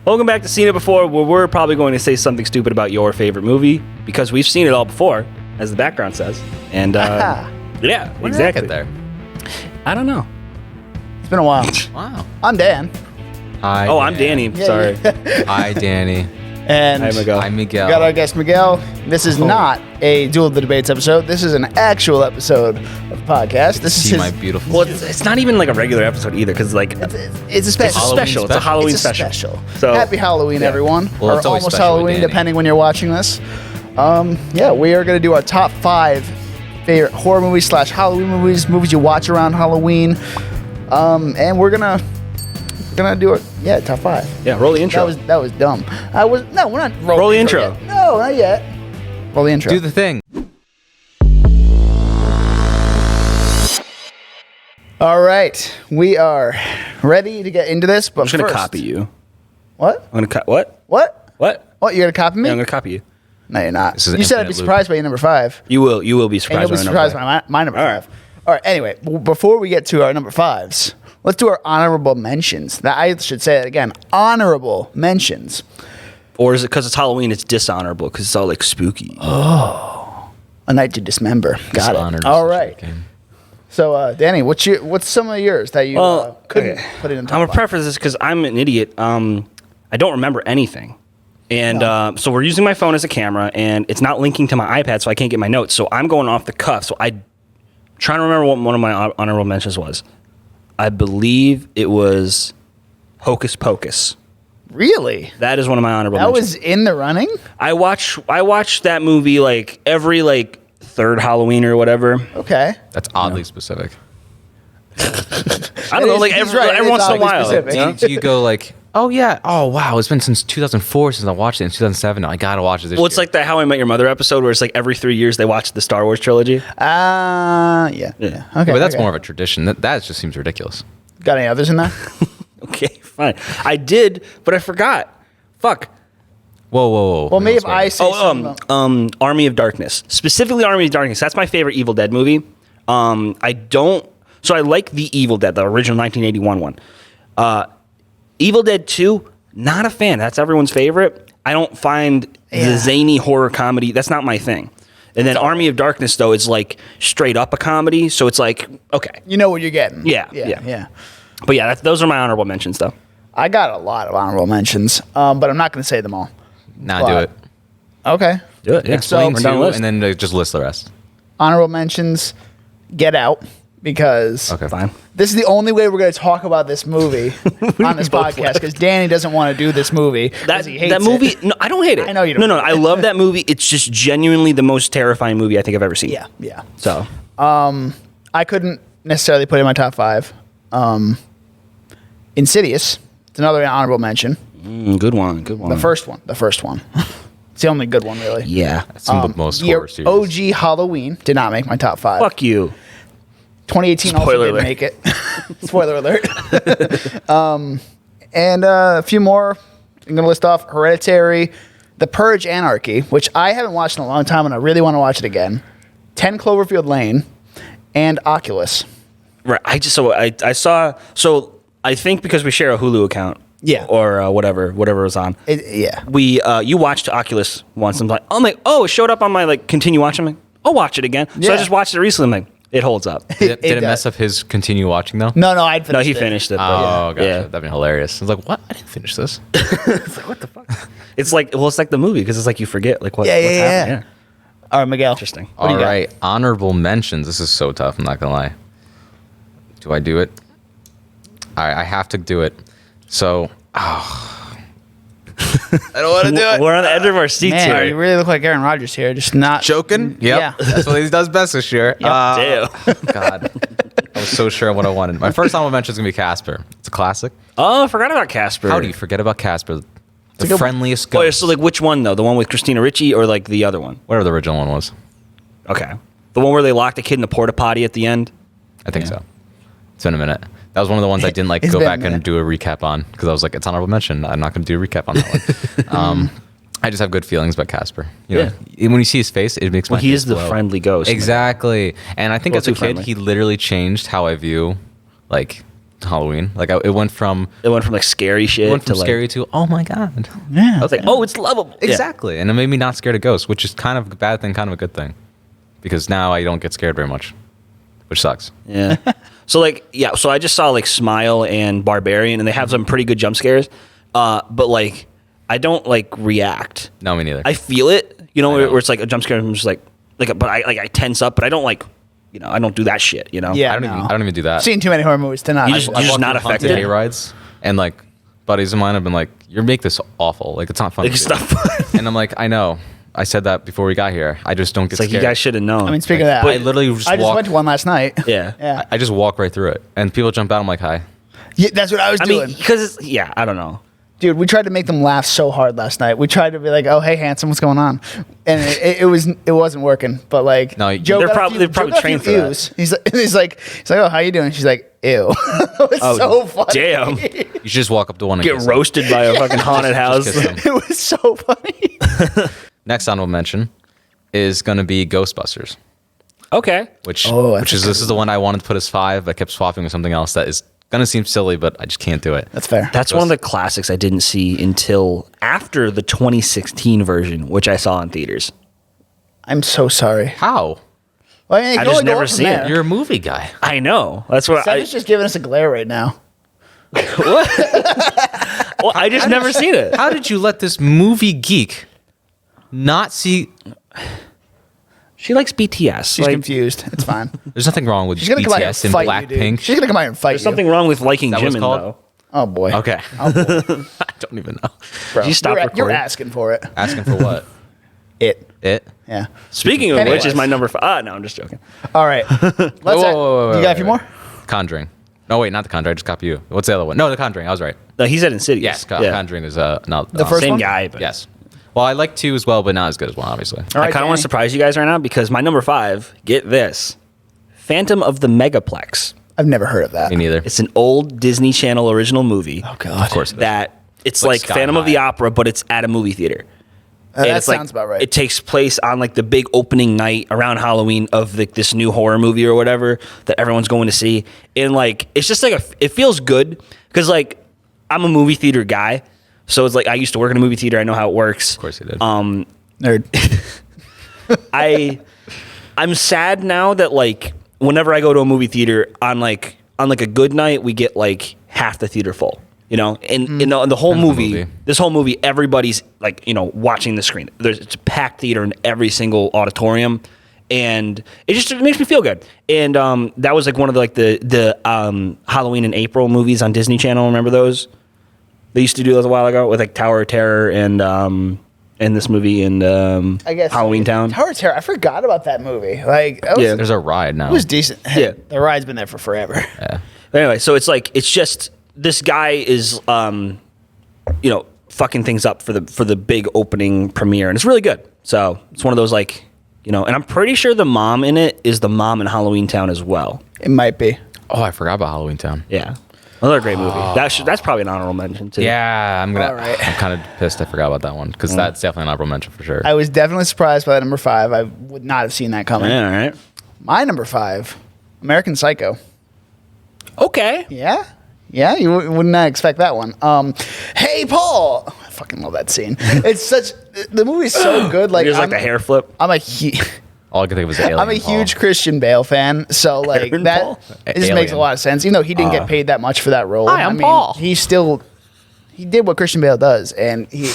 Welcome back to Seen It Before, where we're probably going to say something stupid about your favorite movie because we've seen it all before, as the background says. And yeah, When did that exactly. get there? I don't know. It's been a while. Wow. I'm Dan. Hi. Oh, I'm Danny. Sorry. Hi, Danny. And Hi, Miguel. I'm Miguel. we got our guest Miguel. This is not a Duel of the Debates episode. This is an actual episode of the podcast. This is See his, my beautiful. Well, it's not even like a regular episode either, because like it's a special. special. It's a Halloween It's a special. special. So Happy Halloween, everyone. Well, or it's always almost special with Halloween, Danny. depending when you're watching this. Yeah, we are going to do our top 5 favorite horror movies / Halloween movies you watch around Halloween. And we're gonna do it. Yeah, top 5. yeah, roll the intro. That was dumb. We're not rolling Roll the intro. yet. No, not yet. Roll the intro. Do the thing. All right, we are ready to get into this. But I'm just gonna first, copy you. What? I'm gonna cut. What? What? What? What? You're gonna copy me? Yeah, I'm gonna copy you. No, you're not. This is You said I'd be infinite surprised by your number 5. You will be And surprised. you'll be when I know surprised that. by my number All 5. All right. Anyway, before we get to our number 5s, let's do our honorable mentions. I should say it again. Honorable mentions. Or is it because it's Halloween? It's dishonorable because it's all like spooky. A Night to Dismember. Got Dishonored it. All is such a right. game. So, Danny, what's some of yours that you couldn't put in the top I'm gonna 5? preface this because I'm an idiot. I don't remember anything, and so we're using my phone as a camera, and it's not linking to my iPad, so I can't get my notes. So I'm going off the cuff. So I trying to remember what one of my honorable mentions was. I believe it was Hocus Pocus. Really? That is one of my honorable That mentions. was in the running? I watch that movie like every like third Halloween or whatever. Okay. That's oddly specific. I don't know, like He's every, right, every it once is in a oddly while. specific. you know? Do you go like, oh yeah, oh wow, it's been since 2004 since I watched it in 2007. I gotta watch it this Well, it's year. like the How I Met Your Mother episode where it's like every 3 years they watch the Star Wars trilogy. Yeah. Okay. But that's okay. more of a tradition. That just seems ridiculous. Got any others in there? Okay, fine. I did, but I forgot. Fuck. Whoa. Well, maybe if I say something. Army of Darkness. Specifically Army of Darkness. That's my favorite Evil Dead movie. So I like the Evil Dead, the original 1981 one. Evil Dead 2, not a fan. That's everyone's favorite. I don't find the zany horror comedy. That's not my thing. And then Army of Darkness, though, is like straight up a comedy. So it's like, okay. You know what you're getting. Yeah. But yeah, those are my honorable mentions, though. I got a lot of honorable mentions, but I'm not going to say them all. Nah, do it. Okay. Do it. Yeah. Explain We're down the two, list. and then just list the rest. Honorable mentions, Get Out, because Okay, Fine. this is the only way we're going to talk about this movie on this both podcast, because Danny doesn't want to do this movie because he hates that movie, it. no, I don't hate it. I know you don't. No, I love that movie. It's just genuinely the most terrifying movie I think I've ever seen. Yeah. So, I couldn't necessarily put it in my top 5. Insidious. It's another honorable mention. good one. The first one. It's the only good one, really. Yeah. That's some of the most The horror series. OG Halloween did not make my top 5. Fuck you. 2018 Spoiler also alert. didn't make it. Spoiler alert. And a few more. I'm going to list off Hereditary, The Purge Anarchy, which I haven't watched in a long time and I really want to watch it again, 10 Cloverfield Lane, and Oculus. Right. I saw. So I think because we share a Hulu account. Yeah. Or whatever was on. Yeah. You watched Oculus once. I'm like, it showed up on my like continue watching. I'm like, I'll watch it again. So I Yeah. just watched it recently. I'm like, it holds up. Did it does. mess up his continue watching though? No, I'd finished No, he it. finished it. Oh, but gotcha. yeah. That'd be hilarious. I was like, what? I didn't finish this. It's like the movie because it's like you forget like what's Yeah. happening. Yeah. All right, Miguel. Interesting. What do All you got? right. Honorable mentions. This is so tough. I'm not going to lie. Do I do it? All right. I have to do it. So, I don't want to do it. We're on the edge of our seats Man, here. you really look like Aaron Rodgers here. Just not Joking? Yep. Yeah. That's what he does best this year. Damn. God. I was so sure of what I wanted. My first honorable mention is going to be Casper. It's a classic. Oh, I forgot about Casper. How do you forget about Casper? The good- friendliest Oh, yeah, ghost. so like which one though? The one with Christina Ricci or like the other one? Whatever the original one was. Okay. The one where they locked the kid in the porta potty at the end? I think so. It's been a minute. That was one of the ones I didn't like It's go been a back and minute. do a recap on because I was like, it's honorable mention. I'm not going to do a recap on that one. I just have good feelings about Casper. You know, when you see his face, it makes my Well, he face is the glow. friendly ghost. Exactly. And I think Well, as a too kid, friendly. he literally changed how I view like Halloween. Like it went from like scary shit to like, scary to oh my god. Yeah. I was like, oh, it's lovable. Yeah. Exactly, and it made me not scared of ghosts, which is kind of a bad thing, kind of a good thing, because now I don't get scared very much, which sucks. Yeah. So like, yeah. So I just saw like Smile and Barbarian, and they have some pretty good jump scares. But like, I don't like react. No, me neither. I feel it. You know, I know. where it's like a jump scare. And I'm just like, but I tense up, but I don't like, you know, I don't do that shit. You know. Yeah. I don't even do that. I've seen too many horror movies to not. You just- I've walked not through haunted affected? hay rides, and like buddies of mine have been like, "You make this awful. Like it's not fun." Like to do." stuff. And I'm like, I know. I said that before we got here. I just don't get It's like scared. you guys should have known. I mean, speaking of that, But I literally just I just walk. went to one last night. yeah. Yeah. I just walk right through it, and people jump out. I'm like, "Hi." Yeah, that's what I was I doing. mean, because yeah, I don't know. Dude, we tried to make them laugh so hard last night. We tried to be like, "Oh, hey, handsome, what's going on?" And it wasn't working. But like, No, Joe they're got a probably- few- they're probably Joe got a trained few for that. ews. He's like, "Oh, how you doing?" She's like, "Ew." It was Oh, so funny. damn. You should just walk up to one and Get kiss them. roasted by a fucking haunted house. kiss them. It was so funny. Next honorable mention is going to be Ghostbusters, Okay. which Oh, that's which is this is the one I wanted to put as 5, but I kept swapping with something else that is going to seem silly, but I just can't do it. That's fair. That's one of the classics I didn't see until after the 2016 version, which I saw in theaters. I'm so sorry. How? Well, I mean, it I can just only go never up from seen it. there. You're a movie guy. I know. That's what Seth is just giving us a glare right now. Well, I just never seen it. How did you let this movie geek not see? She likes BTS. She's like, confused. It's fine. There's nothing wrong with She's gonna come out here BTS and and fight you, dude. Blackpink. She's gonna come out here and fight there's something wrong with liking Is that what it's Jimin, called? though. Oh boy. Okay. Oh, boy. I don't even know. Bro. You stop you're recording. asking for it. Asking for what? It. It? Yeah. Speaking of Pennywise. which is my number 5. No, I'm just joking. All right. Let's. Whoa, You got a few more? Conjuring. No, wait, not The Conjuring. I just copy you. What's the other one? No, The Conjuring. I was right. No, he said Insidious. Yes, yeah. Conjuring is not The first Same one? guy, but Yes. Well, I like 2 as well, but not as good as 1, obviously. All I right, kind of want Danny. to surprise you guys right now because my number 5, get this, Phantom of the Megaplex. I've never heard of that. Me neither. It's an old Disney Channel original movie. Oh God. Of course. That it's Like like Sky Phantom of High. the Opera, but it's at a movie theater. And That it's like- sounds about right. It takes place on like the big opening night around Halloween of this new horror movie or whatever that everyone's going to see. And like it's just like it feels good because like I'm a movie theater guy, so it's like I used to work in a movie theater. I know how it works. Of course you did. Nerd. I'm sad now that like whenever I go to a movie theater on like a good night, we get like half the theater full. You know, and in the whole movie, this whole movie, everybody's like, you know, watching the screen. It's a packed theater in every single auditorium, and it makes me feel good. And that was like one of the Halloween in April movies on Disney Channel. Remember those? They used to do those a while ago with like Tower of Terror and this movie and I guess Halloween Town. Tower of Terror. I forgot about that movie. Like, that was, Yeah. There's a ride now. it was decent. Yeah. The ride's been there for forever. Yeah. Anyway, so it's like it's just this guy is you know, fucking things up for the big opening premiere, and it's really good. So it's one of those like, you know, and I'm pretty sure the mom in it is the mom in Halloween Town as well. It might be. Oh, I forgot about Halloween Town. Yeah, another great movie. That's probably an honorable mention too. Yeah, I'm All right. kind of pissed I forgot about that one because that's definitely an honorable mention for sure. I was definitely surprised by that number 5. I would not have seen that coming. Yeah, all right. My number 5, American Psycho. Okay. Yeah? Yeah, you would not expect that one. Hey, Paul. I fucking love that scene. It's such the movie's so good. Like, There's like the hair flip. I'm a All I could think of was Alien. I'm a Paul. huge Christian Bale fan, so like Aaron that Paul? it just makes a Alien. lot of sense. You know, he didn't get paid that much for that role. Hi, I'm Paul. He did what Christian Bale does, and he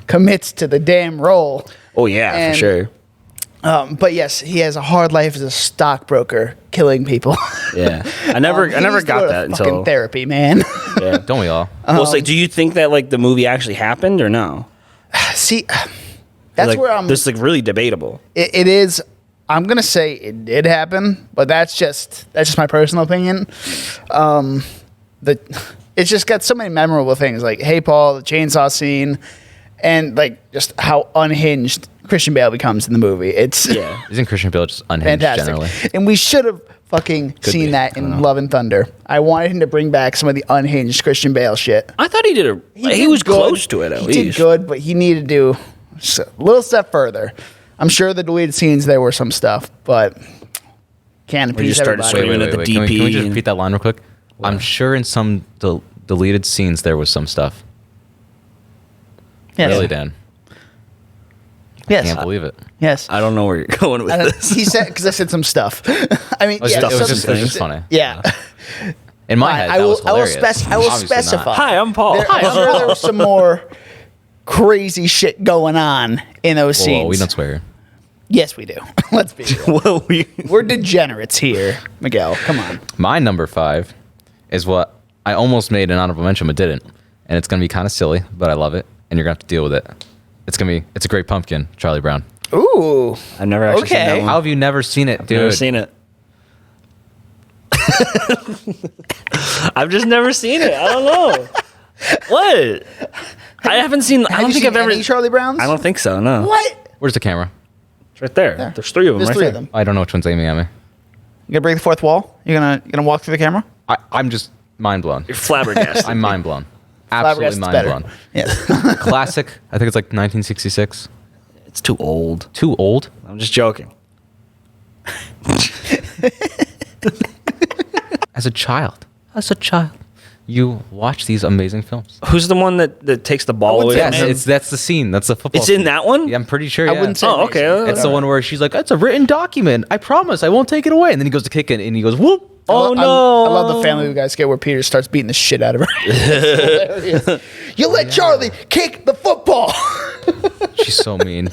commits to the damn role. Oh yeah, And- for sure. But yes, he has a hard life as a stockbroker, killing people. Yeah, I never He needs to got go to that fucking until. therapy, man. Yeah. Don't we all? Well, it's like, do you think that like the movie actually happened or no? See, that's Like, where I'm. This is like really debatable. It is. I'm gonna say it did happen, but that's just my personal opinion. It's just got so many memorable things, like Hey Paul, the chainsaw scene, and like just how unhinged Christian Bale becomes in the movie. It's Yeah. Isn't Christian Bale just unhinged fantastic, generally? and we should have fucking seen be. that I don't in know. Love and Thunder. I wanted him to bring back some of the unhinged Christian Bale shit. I thought he did he did was good. close to it at he least. did good, but he needed to do a little step further. I'm sure the deleted scenes there were some stuff, but can't Where you appease started everybody. screaming at the Can we DP just and- repeat that line real quick? I'm sure in some deleted scenes there was some stuff. Yes. Really, Dan? Yes. Can't believe it. Yes. I don't know where you're going with this. He said because I said some stuff. I mean, It was, yeah, just, it was some- just funny. yeah. In my Fine, head, I that will. was hilarious. I will Obviously not. specify. Hi, I'm Paul. I'm sure there was some more crazy shit going on in those Whoa, scenes. we don't swear. Yes, we do. Let's be real. Well, We're degenerates here, Miguel. Come on. My number 5 is what I almost made an honorable mention, but didn't. And it's going to be kind of silly, but I love it. And you're going to have to deal with it. It's a great pumpkin, Charlie Brown. Ooh. I've never actually seen Okay. that one. How have you never seen it, dude? Never seen it. I've just never seen it. I don't know. What? I haven't seen. I Have don't you think seen I've ever. any Charlie Browns? I don't think so. No. What? Where's the camera? It's right there. There. There's 3 of them. There's right 3 of there. them. I don't know which one's aiming at me. You gonna break the fourth wall? You gonna walk through the camera? I'm just mind blown. You're flabbergasted. I'm mind blown. Absolutely Flabbergasted's mind better. blown. Yes. Classic. I think it's like 1966. It's too old. Too old. I'm just joking. As a child, you watch these amazing films. Who's the one that takes the ball away? wouldn't from say him? That's the scene. That's the football. It's in scene. that one. Yeah, I'm pretty sure. I Yeah. wouldn't say. Oh, okay. amazing. It's the one where she's like, "It's a written document. I promise, I won't take it away." And then he goes to kick it, and he goes, "Whoop!" Oh, I no. love the Family Guy skit where Peter starts beating the shit out of her. It's hilarious. You let Charlie kick the football. She's so mean.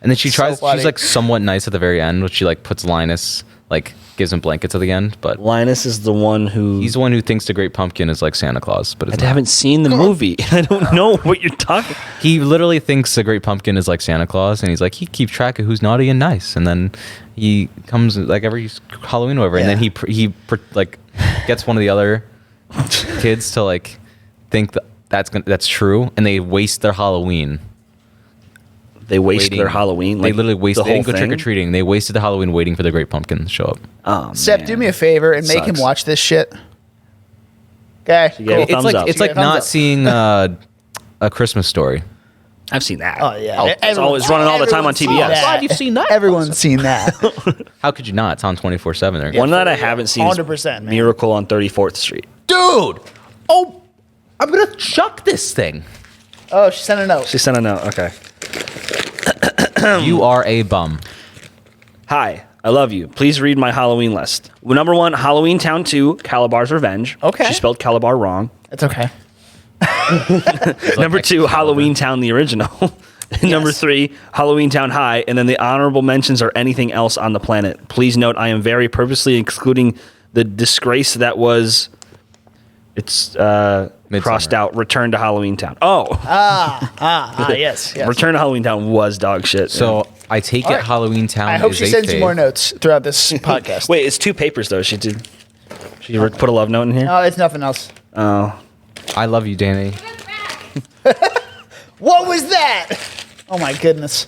And then she tries. funny. She's like somewhat nice at the very end, which she like puts Linus, like gives him blankets at the end. But Linus is the one who. he's the one who thinks the Great Pumpkin is like Santa Claus. But it's I not. haven't seen the movie. I don't know what you're talking. He literally thinks the Great Pumpkin is like Santa Claus, and he's like, he keeps track of who's naughty and nice, and then he comes like every Halloween or whatever, and then Yeah. like gets one of the other kids to like think that's true, and they waste their Halloween. They waste waiting. their Halloween. They like, literally the wasted. They whole didn't go thing? trick or treating. They wasted the Halloween waiting for the Great Pumpkin to show up. Oh, Sep, man. do me a favor and make him Sucks. watch this shit. Okay. You gave it Cool. thumbs up. It's Yeah, like thumbs not up. seeing a Christmas Story. I've seen that. Oh yeah. It's always running all the time on Everyone's seen TBS. that. Glad you've seen that. Everyone's seen that. How could you not? It's on 24/7. There. One that I for real. haven't seen is 100%, man. Miracle on 34th Street. Dude. Oh, I'm gonna chuck this thing. Oh, she sent a note. She sent a note. Okay. You are a bum. Hi, I love you. Please read my Halloween list. Number 1, Halloween Town 2, Calabar's Revenge. Okay. She spelled Calabar wrong. It's okay. Number 2, Halloween Town the original. Number 3, Halloween Town High, and then the honorable mentions are anything else on the planet. Please note I am very purposely excluding the disgrace that was. It's crossed out. Return to Halloween Town. Oh, Yes. Return to Halloween Town was dog shit. So I take it All right. Halloween Town. I hope is she a sends you fave. more notes throughout this podcast. wait, it's 2 papers though. She did. She put a love note in here. No, it's nothing else. Oh, I love you, Danny. What was that? Oh my goodness.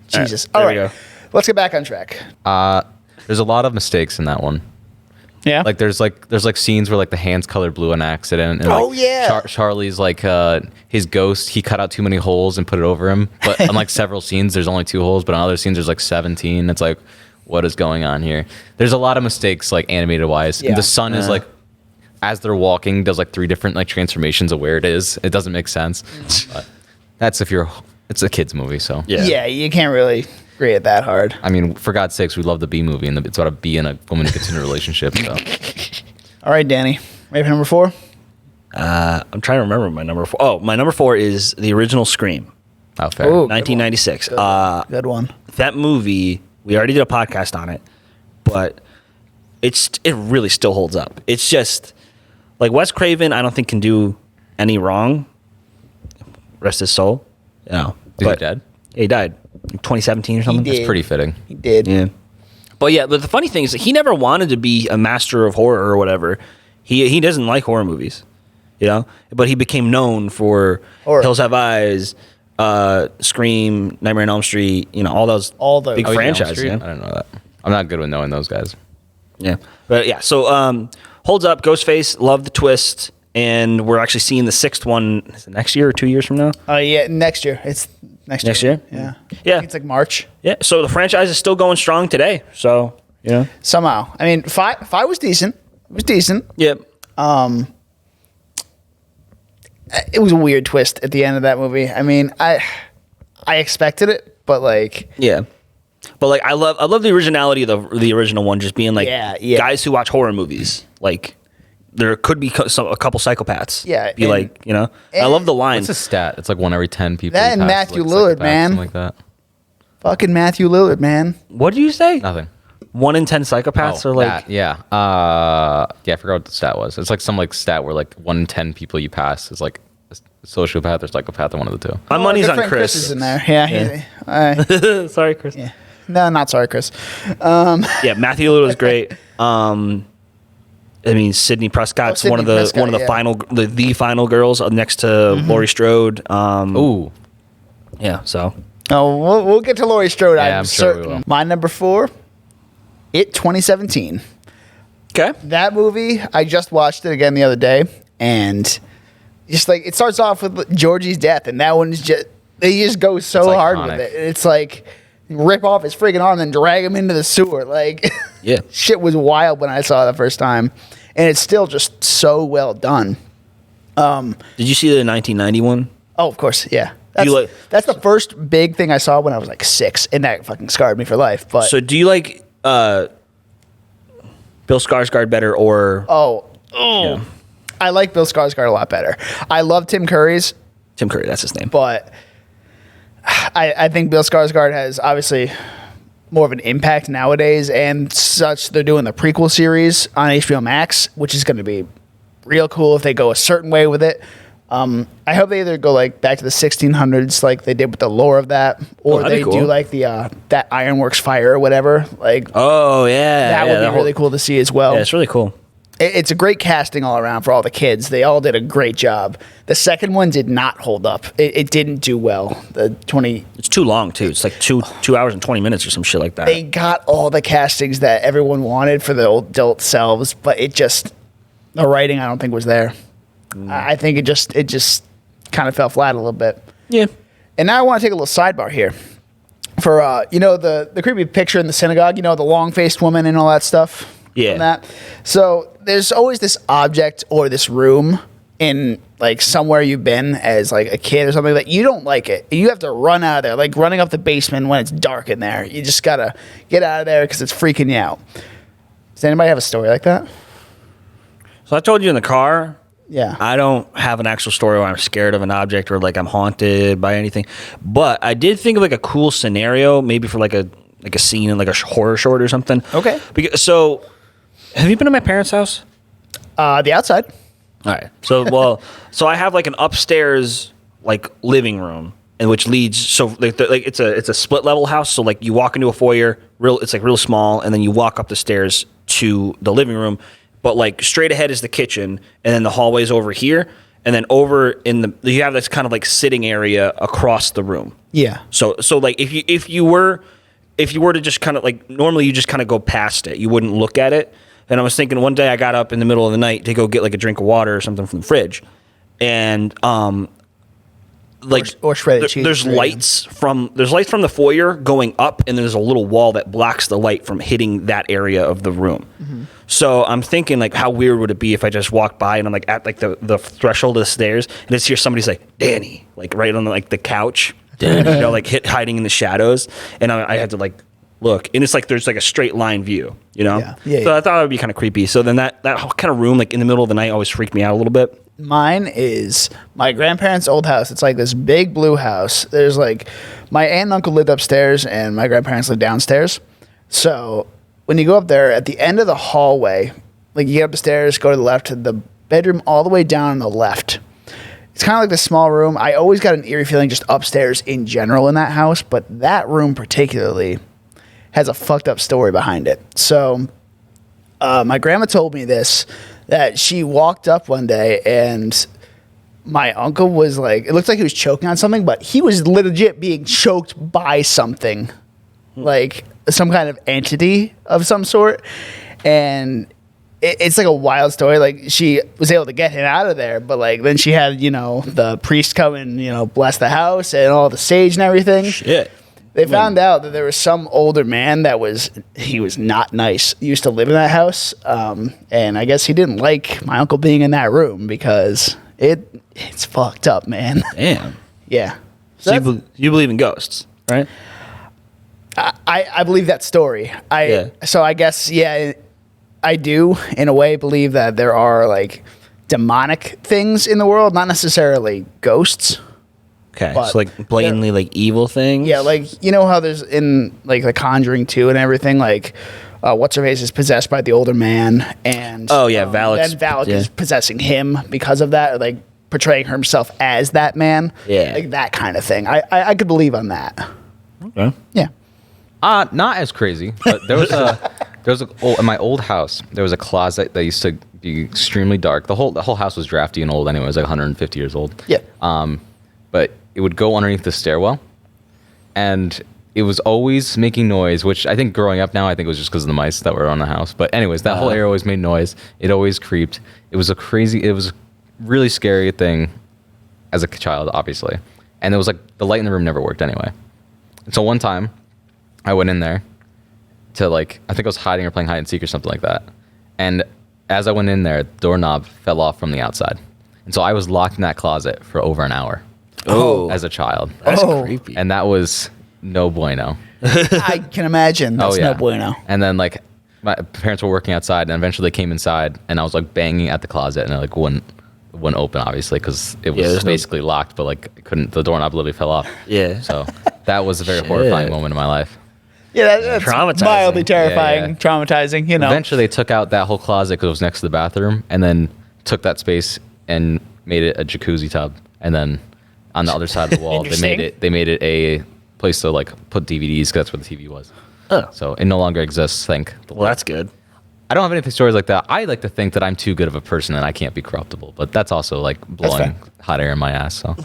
Jesus. there All we right. go. Let's get back on track. There's a lot of mistakes in that one. Yeah. Like there's scenes where like the hand's colored blue on accident. And, Oh, like, yeah. Charlie's like his ghost. He cut out too many holes and put it over him. But on like several scenes, there's only 2 holes. But on other scenes, there's like 17. It's like, what is going on here? There's a lot of mistakes like animated wise. Yeah. The sun is like, as they're walking, does like 3 different like transformations of where it is. It doesn't make sense. But that's it's a kids movie. So yeah, you can't really grade it that hard. I mean, for God's sakes, we love the B movie, and it's about a bee and a woman who gets in a relationship. So. All right, Danny. Ready for number 4? I'm trying to remember my number 4. Oh, my number 4 is the original Scream, Oh, fair. Ooh. 1996. Good one. That movie, we already did a podcast on it, but it really still holds up. It's just like Wes Craven. I don't think can do any wrong. Rest his soul. No, Is he dead? Yeah, he died in 2017 or something. did. It's pretty fitting. He did. Yeah. But yeah, but the funny thing is that he never wanted to be a master of horror or whatever. He doesn't like horror movies, you know. But he became known for Horror. Hills Have Eyes, Scream, Nightmare on Elm Street. You know, all those big Oh, he's on Elm franchises. Street? Yeah. I don't know that. I'm not good with knowing those guys. Yeah, but yeah. So holds up. Ghostface. Love the twist, and we're actually seeing the 6th one. Is it next year or 2 years from now? Yeah, next year. It's next Next year. year? Yeah. Yeah. I think it's like March. Yeah. So the franchise is still going strong today. So yeah. Somehow. I mean, five was decent. It was decent. Yep. It was a weird twist at the end of that movie. I mean, I expected it, but like, Yeah. But like I love the originality of the original one, just being like Yeah. guys who watch horror movies. Like there could be a couple psychopaths. Yeah, Be and- like, you know. I love the line. What's a stat? It's like 1 every 10 people. That who and pass, Matthew like, Lillard, psychopaths, man. something like that. fucking Matthew Lillard, man. What do you say? Nothing. 1 in 10 psychopaths are like yeah. Yeah, I forgot what the stat was. It's like some like stat where like 1 in 10 people you pass is like a sociopath or psychopath or one of the two. my money's Good on friend Chris. is in there. Yeah. Sorry, Chris. Yeah. No, not sorry, Chris. Yeah, Matthew Lillard was great. I mean, Sidney Prescott's Sidney one of the Prescott, yeah. final the final girls next to Laurie Strode. Ooh, Yeah, so Oh, we'll get to Laurie Strode. I'm sure we will. My number 4, It 2017. okay. That movie, I just watched it again the other day, and just like it starts off with Georgie's death, and that one's just they just go so It's hard iconic. with it. It's like rip off his freaking arm, and then drag him into the sewer. Like, Yeah. shit was wild when I saw it the first time, and it's still just so well done. Did you see the 1990 one? Oh, of course, yeah. That's, You like- that's the first big thing I saw when I was like 6, and that fucking scarred me for life. But So do you like Bill Skarsgård better or yeah. I like Bill Skarsgård a lot better. I love Tim Curry's, Tim Curry? That's his name. but I think Bill Skarsgård has obviously more of an impact nowadays, and such. They're doing the prequel series on HBO Max, which is going to be real cool if they go a certain way with it. I hope they either go like back to the 1600s, like they did with the lore of that, or that'd be they cool. do like the that Ironworks fire or whatever. Like Oh yeah, that yeah, would be whole- really cool to see as well. Yeah, it's really cool. It's a great casting all around for all the kids. They all did a great job. The second one did not hold up. It didn't do well. The 20 It's too long too. It's like two hours and 20 minutes or some shit like that. they got all the castings that everyone wanted for the adult selves, but it just the writing I don't think was there. I think it just kind of fell flat a little bit. Yeah. And now I want to take a little sidebar here. For you know the creepy picture in the synagogue, you know, the long-faced woman and all that stuff. Yeah. And that. So there's always this object or this room in like somewhere you've been as like a kid or something that you don't like it. You have to run out of there, like running up the basement when it's dark in there. You just gotta get out of there because it's freaking you out. Does anybody have a story like that? So I told you in the car. Yeah. I don't have an actual story where I'm scared of an object or like I'm haunted by anything, but I did think of like a cool scenario, maybe for like a scene in like a horror short or something. Okay. So, have you been to my parents' house? The outside. All right. So I have like an upstairs like living room, and which leads like it's a split level house. So like you walk into a foyer, it's like real small, and then you walk up the stairs to the living room. But like straight ahead is the kitchen, and then the hallway's over here, and then over you have this kind of like sitting area across the room. Yeah. So like if you were to just kind of like normally you just kind of go past it, you wouldn't look at it. And I was thinking one day I got up in the middle of the night to go get like a drink of water or something from the fridge, and like Or shredded cheese. there's lights from the foyer going up, and there's a little wall that blocks the light from hitting that area of the room. Mm-hmm. So I'm thinking like how weird would it be if I just walked by and I'm like at like the threshold of the stairs and just hear somebody's like Danny like right on the couch, you know, like hiding in the shadows, and I had to like look, and it's like there's like a straight line view, you know. Yeah, So yeah. I thought it would be kind of creepy. So then that whole kind of room like in the middle of the night always freaked me out a little bit. Mine is my grandparents' old house. It's like this big blue house. There's like my aunt and uncle lived upstairs, and my grandparents lived downstairs. So when you go up there, at the end of the hallway, like you get up the stairs, go to the left, to the bedroom all the way down on the left. It's kind of like this small room. I always got an eerie feeling just upstairs in general in that house, but that room particularly has a fucked up story behind it. So my grandma told me this, that she walked up one day and my uncle was like, it looked like he was choking on something, but he was legit being choked by something, like some kind of entity of some sort. And it's like a wild story. Like she was able to get him out of there, but like then she had, you know, the priest come and, you know, bless the house and all the sage and everything. Shit. They found out that there was some older man that was not nice. Used to live in that house, and I guess he didn't like my uncle being in that room because it's fucked up, man. Damn. Yeah. So you believe in ghosts, right? I believe that story. So I guess I do in a way believe that there are like demonic things in the world, not necessarily ghosts. Okay, But so like blatantly like evil things. Yeah, like you know how there's in like The Conjuring 2 and everything, like what's her face is possessed by the older man, and Valak. then Valak is possessing him because of that, like portraying himself as that man. Yeah. Like that kind of thing. I could believe on that. Okay. Yeah. Not as crazy, but there was in my old house, there was a closet that used to be extremely dark. The whole house was drafty and old anyway. It was like 150 years old. Yeah. But it would go underneath the stairwell, and it was always making noise, which I think growing up now, I think it was just because of the mice that were on the house. But anyways, that whole area always made noise. It always creeped. It was a really scary thing as a child, obviously. And it was like the light in the room never worked anyway. And so one time I went in there to I think I was hiding or playing hide and seek or something like that. And as I went in there, the doorknob fell off from the outside. And so I was locked in that closet for over an hour. Oh. As a child. That's Oh. creepy. And that was no bueno. I can imagine. That's no bueno. And then my parents were working outside, and eventually they came inside, and I was like banging at the closet, and it wouldn't open, obviously, because it was basically locked, but it couldn't. The doorknob literally fell off. Yeah. So that was a very horrifying moment in my life. Yeah, that's Traumatizing. mildly terrifying, Yeah. traumatizing. You know. Eventually, they took out that whole closet because it was next to the bathroom, and then took that space and made it a jacuzzi tub, and then on the other side of the wall, Interesting. they made it a place to put DVDs because that's where the TV was. Oh. So it no longer exists. Well, that's good. I don't have any stories like that. I like to think that I'm too good of a person and I can't be corruptible, but that's also blowing hot air in my ass. So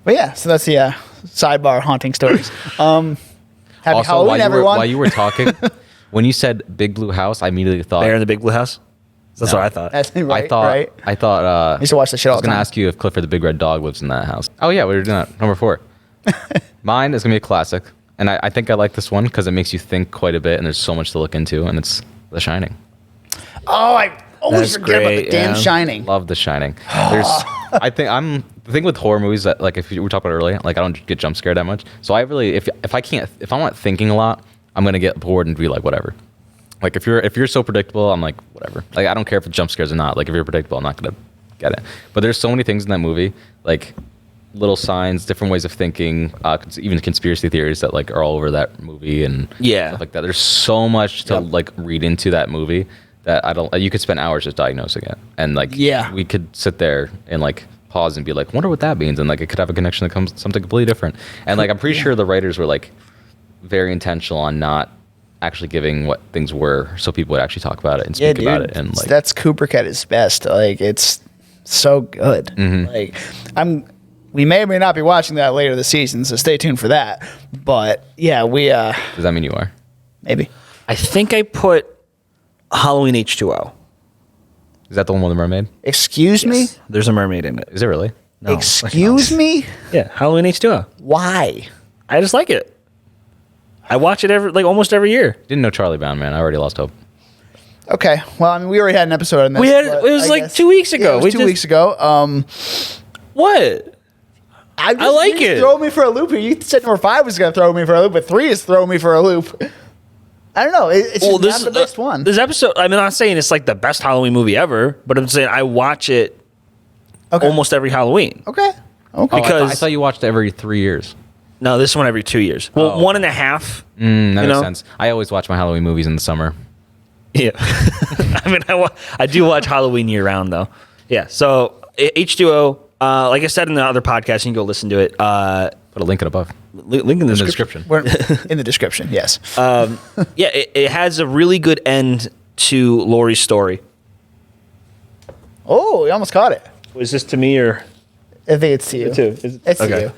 But yeah, so that's the sidebar haunting stories. Happy also, Halloween, everyone. while you were talking, when you said Big Blue House, I immediately thought Bear in the Big Blue House. That's No. what I thought. That's right, I thought right? I I used to watch the shit I all was the gonna time. ask you if Clifford the Big Red Dog lives in that house. Oh yeah, we were doing that. Number 4. Mine is gonna be a classic, and I think I like this one because it makes you think quite a bit, and there's so much to look into, and it's The Shining. Oh, I always That's forget about the great, damn yeah. Shining. Love The Shining. There's, the thing with horror movies that if we talked about earlier, I don't get jump scared that much. So I really, if I'm not thinking a lot, I'm gonna get bored and be like whatever. If you're so predictable, I'm like whatever. I don't care if the jump scares or not. If you're predictable, I'm not gonna get it. But there's so many things in that movie, little signs, different ways of thinking, even conspiracy theories that are all over that movie and Yeah. stuff like that. There's so much to read into that movie that you could spend hours just diagnosing it, and we could sit there and pause and be like, wonder what that means, and it could have a connection that comes something completely different. And I'm pretty sure the writers were very intentional on not actually giving what things were, so people would actually talk about it and speak about it. And that's Kubrick at his best. It's so good. Mm-hmm. We may or may not be watching that later this season, so stay tuned for that. But yeah, we does that mean you are? maybe. I think I put Halloween H2O. Is that the one with the mermaid? Excuse me? There's a mermaid in it. Is it really? No, Excuse me? Yeah, Halloween H2O. Why? I just like it. I watch it almost every year. Didn't know Charlie Brown, man. I already lost hope. Okay. Well, we already had an episode on this. It was but I guess- 2 weeks ago. Yeah, it was 2 weeks ago. What? I like it. Throw me for a loop here. You said number 5 was going to throw me for a loop, but 3 is throw me for a loop. I don't know. It's just not the best one. This episode, I'm not saying it's the best Halloween movie ever, but I'm saying I watch it Okay. almost every Halloween. Okay. Oh, Because- I thought you watched it every 3 years. No, this one every 2 years. Well, 1.5. That You makes know? sense. I always watch my Halloween movies in the summer. Yeah. I do watch Halloween year round, though. Yeah. So, H2O, like I said in the other podcast, you can go listen to it. Put a link it above Link in the description. We're in the description, yes. Yeah, it has a really good end to Laurie's story. Oh, you almost caught it. Was this to me or? I think it's to you. It's to you.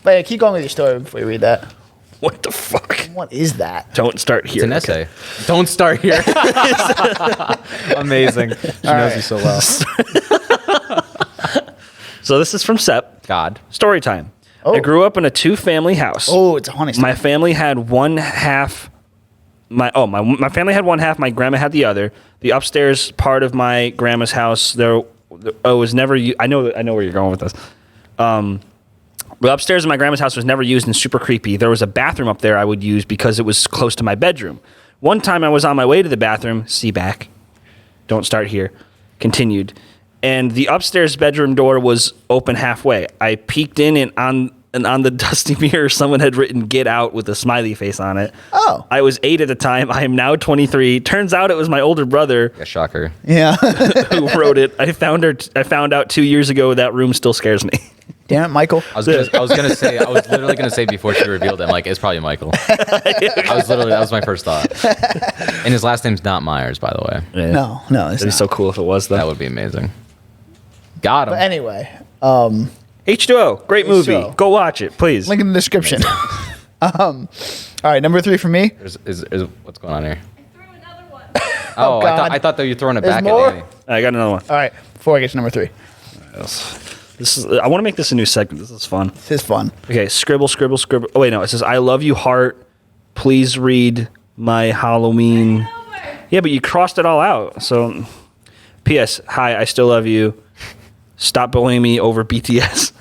But yeah, keep going with your story before you read that. What the fuck? What is that? Don't start here. It's an essay. Don't start here. Amazing. She knows you so well. So this is from Sep. God. Story time. Oh. I grew up in a 2-family house. Oh, it's a haunting story. My family had one half. My family had one half. My grandma had the other. The upstairs part of my grandma's house was never. I know where you're going with this. The upstairs of my grandma's house was never used and super creepy. There was a bathroom up there I would use because it was close to my bedroom. One time I was on my way to the bathroom. See back. Don't start here. Continued. And the upstairs bedroom door was open halfway. I peeked in and on the dusty mirror, someone had written "Get Out" with a smiley face on it. Oh. I was 8 at the time. I am now 23. Turns out it was my older brother Yeah, shocker. Yeah. who wrote it. I found out 2 years ago that room still scares me. Damn it, Michael. I was literally gonna say before she revealed it, I'm like, it's probably Michael. That was my first thought. And his last name's not Myers, by the way. Yeah. No, it's It'd be not. so cool if it was, though. That would be amazing. Got him. But anyway, H2O, great movie. H2O. Go watch it, please. link in the description. All right, number 3 for me. Is what's going on here? I threw another one. Oh, God. I thought that you were throwing it There's back more? at Danny. I got another one. All right, before I get to number 3. I want to make this a new segment. This is fun. This is fun. Okay, scribble. Oh, wait, no. It says, "I love you, heart. Please read my Halloween." Over. Yeah, but you crossed it all out. So, P.S. Hi, I still love you. Stop bullying me over BTS.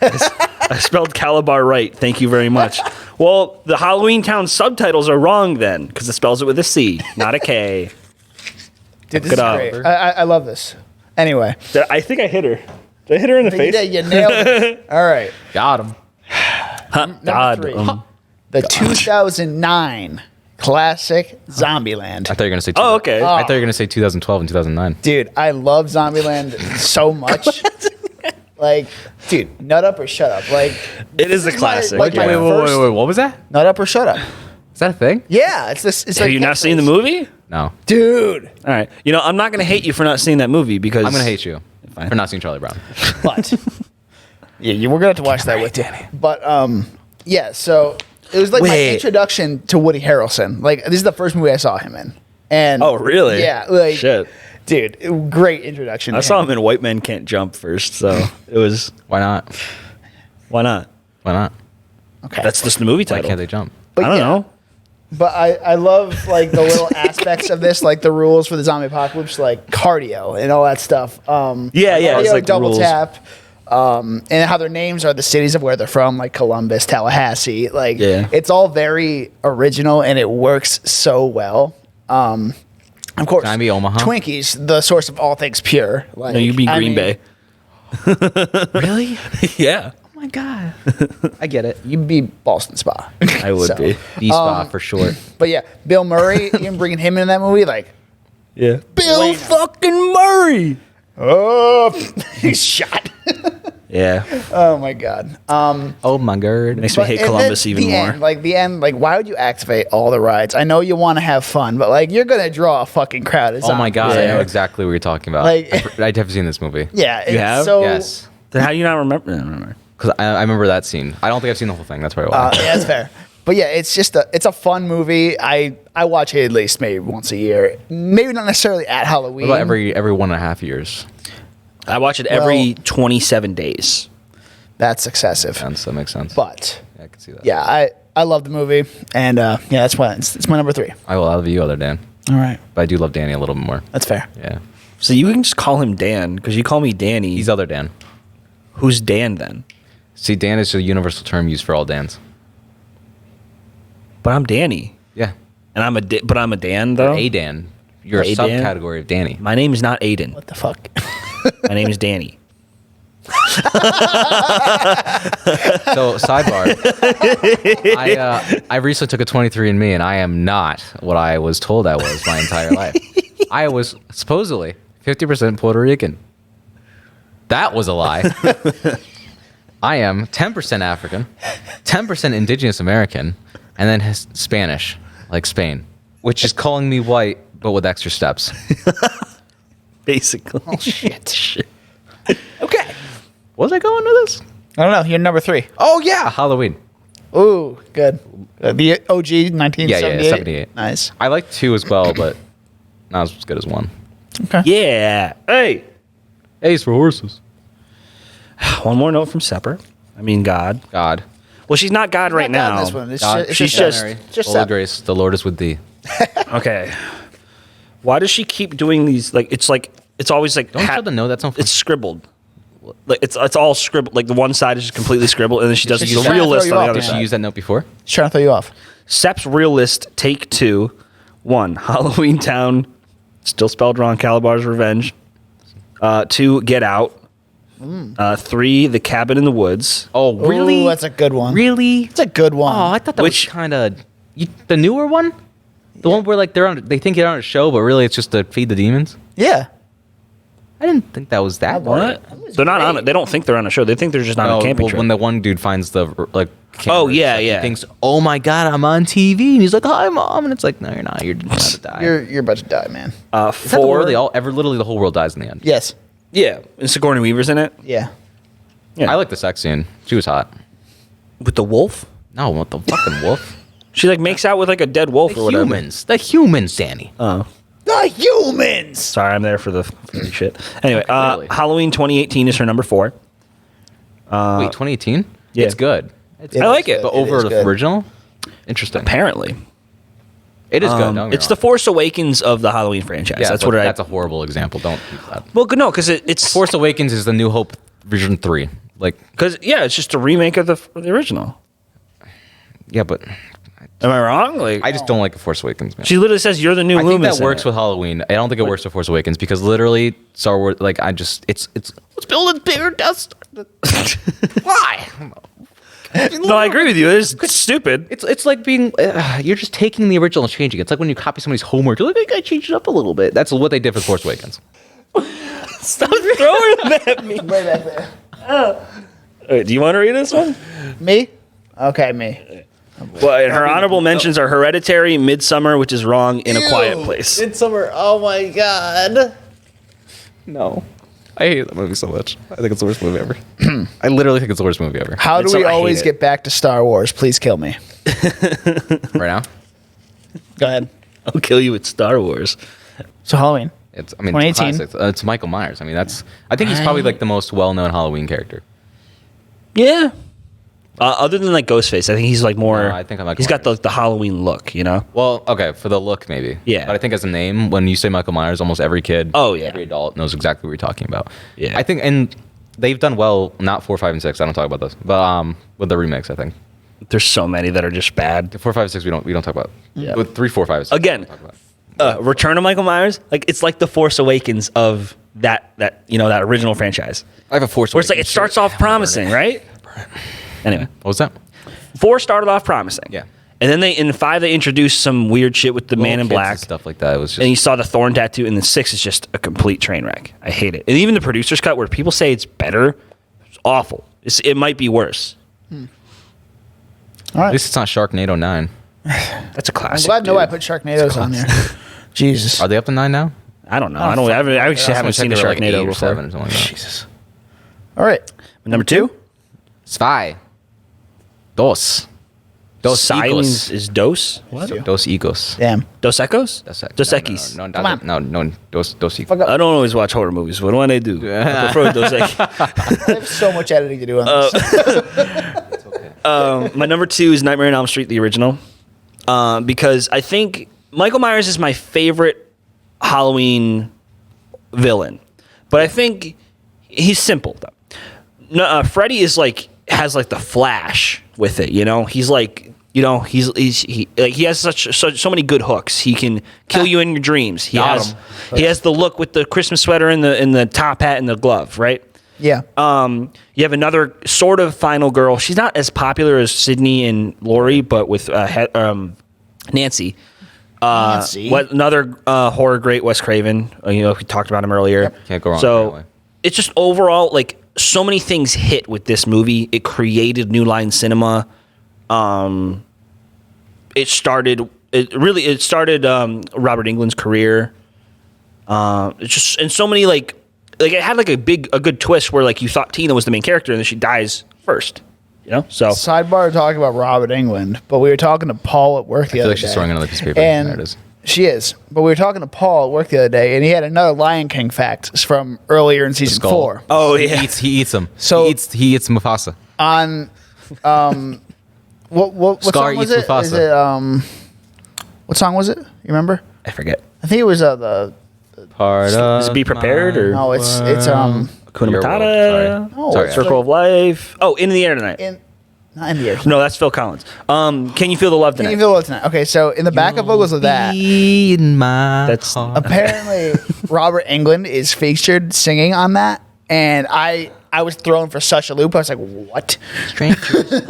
I spelled Calabar right. Thank you very much. Well, the Halloween Town subtitles are wrong then, because it spells it with a C, not a K. Dude, this Look is it up. great. I love this. Anyway. I think I hit her. Did I hit her in the face? Yeah, you nailed it. All right. Got him. Number 3. The 2009 classic Zombieland. I thought you were gonna say. Oh, okay. I thought you were gonna say 2012 and 2009. Dude, I love Zombieland so much. Like, dude, nut up or shut up. Like, It is a this my- classic. like my yeah. first- What was that? nut up or shut up. Is that a thing? Yeah, it's this. It's Have like you not seen the movie? No. dude? All right. You know, I'm not going to hate you for not seeing that movie because I'm gonna hate you Fine. for not seeing Charlie Brown. But yeah, we're gonna have to watch that with you. But yeah. So it was like my Wait. introduction to Woody Harrelson. Like, this is the first movie I saw him in. And Oh, really? Yeah. Like, Shit. dude, great introduction. I to saw him in White Men Can't Jump first, so it was Why not? why not? Why not? Okay. That's just the movie Why title. can't they jump? But I don't yeah. know. But I love like the little aspects of this, like the rules for the zombie apocalypse, like cardio and all that stuff. Yeah, cardio, it's like the double rules. tap, and how their names are the cities of where they're from, like Columbus, Tallahassee. Like, Yeah. it's all very original and it works so well. Of course, Can I be Omaha? Twinkies, the source of all things pure. Like, No, you be I Green mean, Bay. Really? Yeah, Oh my god. I get it. You'd be Boston Spa. I would So, be. B-Spa for short. But yeah, Bill Murray, even bringing him in that movie, like, Yeah. Bill Bill fucking Murray. oh, he's shot. Yeah. Oh my god. Oh my god. Makes me hate and Columbus then even the more. End, like the end, like why would you activate all the rides? I know you want to have fun, but like you're gonna draw a fucking crowd. Of Oh my god, zombies. I know exactly what you're talking about. Like- I've never seen this movie. Yeah, it's have? so Yes. Then how do you not remember? No, no, no. Because I remember that scene. I don't think I've seen the whole thing. That's probably why. yeah, that's fair. But yeah, it's just it's a fun movie. I watch it at least maybe once a year. Maybe not necessarily at Halloween. What about every 1.5 years? I watch it every Well- 27 days. That's excessive. Sense. That makes sense. But Yeah, I can see that. yeah, I love the movie, and yeah, that's why it's my number 3. I will love you, other Dan. All right, But I do love Danny a little bit more. that's fair. Yeah. So you can just call him Dan because you call me Danny. He's other Dan. Who's Dan then? See, Dan is a universal term used for all Dans. But I'm Danny, Yeah. and I'm a Dan though. A Dan. You're a A Dan? subcategory of Danny. My name is not Aiden. What the fuck? My name is Danny. So, sidebar. I recently took a 23andMe, and I am not what I was told I was my entire life. I was supposedly 50% Puerto Rican. That was a lie. I am 10% African, 10% Indigenous American, and then Spanish, like Spain, which is calling me white, but with extra steps. Basically. Oh shit. Okay. Was I going to this? I don't know. You're number 3. Oh, yeah. Halloween. Ooh, good. The OG 1978. Yeah, 78. Nice. I like 2 as well, but not as good as 1. Okay. Yeah. Hey. A's for horses. One more note from Sepper. I mean God. God. Well, she's not God right Not God in now. this one. It's God, it's she's just, just- just Full of Sep. grace. The Lord is with thee. Okay. Why does she keep doing these? Like it's always like Don't show the no. That's not. it's scribbled. Like it's all scribbled. Like the one side is just completely scribbled, and then she does She's the trying to real throw list you on the off, other Did she side. use that note before? She's trying to throw you off. Sep's real list, take 2. 1, Halloween Town, still spelled wrong, Calabar's Revenge. 2, Get Out. 3, The Cabin in the Woods. Oh, really? Ooh, that's a good one. Really? It's a good one. Oh, I thought that Which- was kind of the newer one. The one where like they think they're on a show, but really it's just to feed the demons. yeah. I didn't think that was that What? one. They're not on it. They don't think they're on a show. They think they're just on a camping trip. when the one dude finds the like. Oh, camera, yeah, like, yeah. He thinks, "Oh my god, I'm on TV," and he's like, "Hi, mom," and it's like, "No, you're not. You're about to die." You're about to die, man. Is that the 4, one where literally the whole world dies in the end? Yes. yeah, and Sigourney Weaver's in it. Yeah. Yeah. I like the sex scene. She was hot. With the wolf. No, what the fucking wolf? She like makes out with like a dead wolf or whatever. The humans, Danny. Oh, The humans. sorry, I'm there for the shit. Anyway, Clearly. Halloween 2018 is her number 4. Wait, 2018? yeah. It's good. I like it. But It over is the good. original? Interesting. Apparently, It is good. Don't get me it's the wrong. Force Awakens of the Halloween franchise. Yeah, that's but what that's a horrible example. Don't use that. Well, no, because it's Force Awakens is the New Hope version 3. Like, because yeah, it's just a remake of the original. yeah, but Am I wrong? Like I just don't like Force Awakens, man. she literally says you're the new I think Loomis. that works with Halloween. I don't think it works with Force Awakens because literally Star Wars, like, it's let's build a bigger Death Star. Why? No, I agree with you. It's stupid. It's like being you're just taking the original and changing it. It's like when you copy somebody's homework. You're like, I gotta change it up a little bit. That's what they did with Force Awakens. Stop throwing them at me. Way back there. Wait, do you want to read this one? Me? Okay, me. Well, and her honorable mentions are Hereditary, Midsummer, which is wrong, In a Quiet Place. Midsummer. Oh my god. No. I hate that movie so much. I think it's the worst movie ever. I literally think it's the worst movie ever. How do It's we so- I hate always it. get back to Star Wars? Please kill me. Right now? Go ahead. I'll kill you with Star Wars. So Halloween. It's 2018. classic. It's Michael Myers. I mean, I think he's probably like the most well-known Halloween character. Yeah. Other than like Ghostface, I think he's like more. No, I think I like he's got Myers. the Halloween look, you know. Well, okay, for the look maybe. Yeah. But I think as a name, when you say Michael Myers, almost every kid, Oh, yeah. every adult knows exactly what you're talking about. Yeah. I think, and they've done well. Not 4, 5, and 6. I don't talk about those, but with the remakes, I think There's so many that are just bad. 4, 5, 6 we don't talk about. Yeah. With 3, 4, 5, 6, Again, we don't talk about. Return of Michael Myers, like it's like the Force Awakens of that original franchise. I have a Force. Where it's like it Awakens starts shirt. off promising, right? Anyway, What was that? 4 started off promising. Yeah. And then in 5 they introduced some weird shit with the Man in Little kids and Black. stuff like that. It was just. And you saw the thorn tattoo, and then 6 is just a complete train wreck. I hate it. And even the producer's cut, where people say it's better, it's awful. It might be worse. All At right. least it's not Sharknado 9. That's a I'm classic. glad dude. I put Sharknadoes on there. Jesus. Are they up to 9 now? I don't know. I actually haven't Someone seen said a they were like Sharknado 8 or before. 7 or something like that. Jesus. All right. Number 2, Zwei. Dos. Dos Silence Egos. is Dos. What? Dos Egos. Damn. Dos Equos? Dos Dos Equis. No, Come on. no, Dos Egos. Fuck up. I don't always watch horror movies. What do I do? I prefer Dos Equis. I have so much editing to do on this. My number 2 is Nightmare on Elm Street, the original, because I think Michael Myers is my favorite Halloween villain, but I think he's simple though. No, Freddy is has the flash with it, you know. He's like, you know, he has so many good hooks. He can kill you in your dreams. He Got has him. he has the look with the Christmas sweater and the top hat and the glove, right? Yeah. You have another sort of final girl. She's not as popular as Sydney and Laurie, but with Nancy. Nancy. Another horror great, Wes Craven. You know, we talked about him earlier. Can't go wrong, So apparently. it's just overall so many things hit with this movie. It created New Line Cinema. It started Robert Englund's career. It's just and so many it had a good twist where you thought Tina was the main character and then she dies first. You know, so Sidebar talking about Robert England, but we were talking to Paul at work the I feel other like she's day. throwing another piece of paper. And There it is. she is. But we were talking to Paul at work the other day, and he had another Lion King fact from earlier in season Skull. 4. Oh, He yeah. eats them. So- he eats Mufasa. On What Scar song was eats it? Mufasa. Is it what song was it? You remember? I forget. I think it was the Part Is it Be Prepared or no, it's Hakuna Your Matata? World, sorry. No, Sorry, it's Circle of Life. Oh, In the Air Tonight. not in the air. No, that's Phil Collins. Can you feel the love Can tonight? you feel it tonight? Okay, so in the backup vocals of that, In my That's- heart. apparently Robert Englund is featured singing on that, and I was thrown for such a loop. I was like, what? Strangers.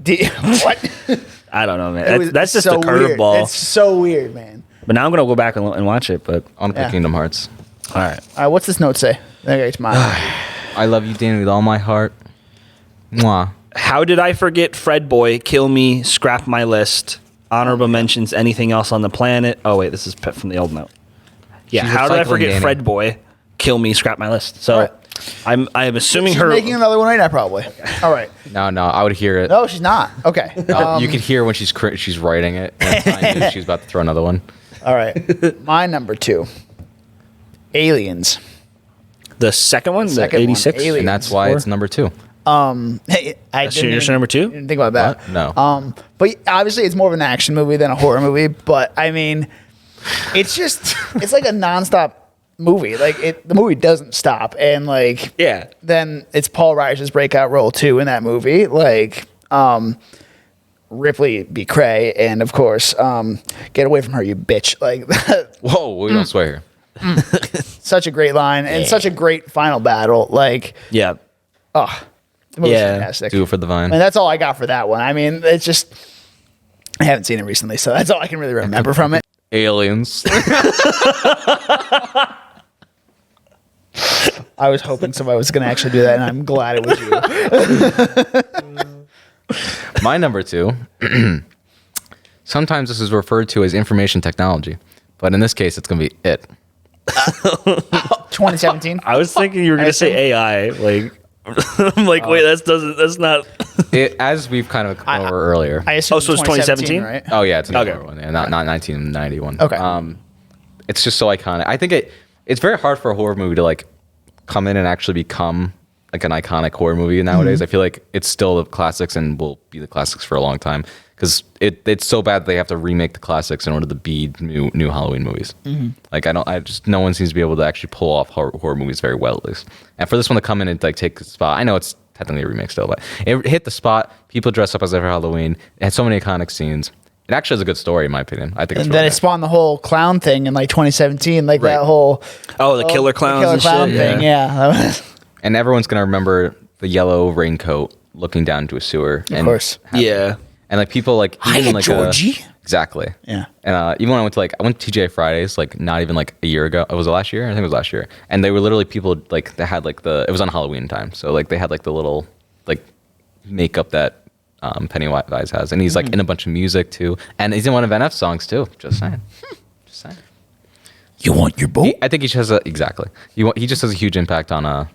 What? I don't know, man. It was That's just so a weird. curveball. It's so weird, man. But now I'm gonna go back and watch it. But I want to play Yeah. Kingdom Hearts. all right. All right, what's this note say? Then I get to mine. I love you, Danny, with all my heart. Mwah. How did I forget Fred Boy? Kill me. Scrap my list. Honorable mentions. Anything else on the planet? Oh wait, this is from the old note. Yeah. She's How did I recycling forget Danny. Fred Boy? Kill me. Scrap my list. So All right. I am assuming She's her. making another one right now, probably. All right. No, I would hear it. No, she's not. Okay. You could hear when she's writing it. And I knew she's about to throw another one. All right. My number 2. Aliens. The second one, Second the one, 86. Aliens. And that's why it's number 2. Hey, I That's your number 2? didn't think about that. What? No. But obviously it's more of an action movie than a horror movie. But I mean, it's like a nonstop movie. Like the movie doesn't stop, and like Yeah. then it's Paul Reiser's breakout role too in that movie. Like Ripley B. Cray, and of course, get away from her, you bitch. Like Whoa, we don't swear here. such a great line and such a great final battle. Like Yeah. the movie's Yeah. fantastic. Do it for the vine. And that's all I got for that one. I mean, it's just I haven't seen it recently, so that's all I can really remember from it. Aliens. I was hoping somebody was going to actually do that, and I'm glad it was you. My number 2. Sometimes this is referred to as information technology, but in this case, it's going to be it. 2017. I was thinking you were gonna say AI. Like, I'm like, wait, that's not. As we've kind of gone over earlier. I assume Oh, so it's 2017? right? Oh yeah, it's another Okay. one. Yeah, not 1991. Okay. It's just so iconic. I think it's very hard for a horror movie to like come in and actually become like an iconic horror movie nowadays. I feel like it's still the classics and will be the classics for a long time because it's so bad they have to remake the classics in order to be new Halloween movies. Like no one seems to be able to actually pull off horror movies very well at least. And for this one to come in and like take the spot, I know it's technically a remake still, but it hit the spot. People dress up as every Halloween. It had so many iconic scenes. It actually is a good story in my opinion. I think it's And then really it spawned the whole clown thing in like 2017, like that whole Oh, the killer clowns killer and clown shit. thing. Yeah. And everyone's gonna remember the yellow raincoat looking down into a sewer. Of course. Yeah. And like people like even Hiya, like Georgie. exactly. Yeah. And even when I went to TGI Fridays like not even like a year ago. Was it last year? I think it was last year. And they were literally people like they had like it was on Halloween time. So like they had like the little like makeup that Pennywise has, and he's like in a bunch of music too, and he's in one of NF's songs too. Just saying. Just saying. You want your boat? I think he just has he just has a huge impact on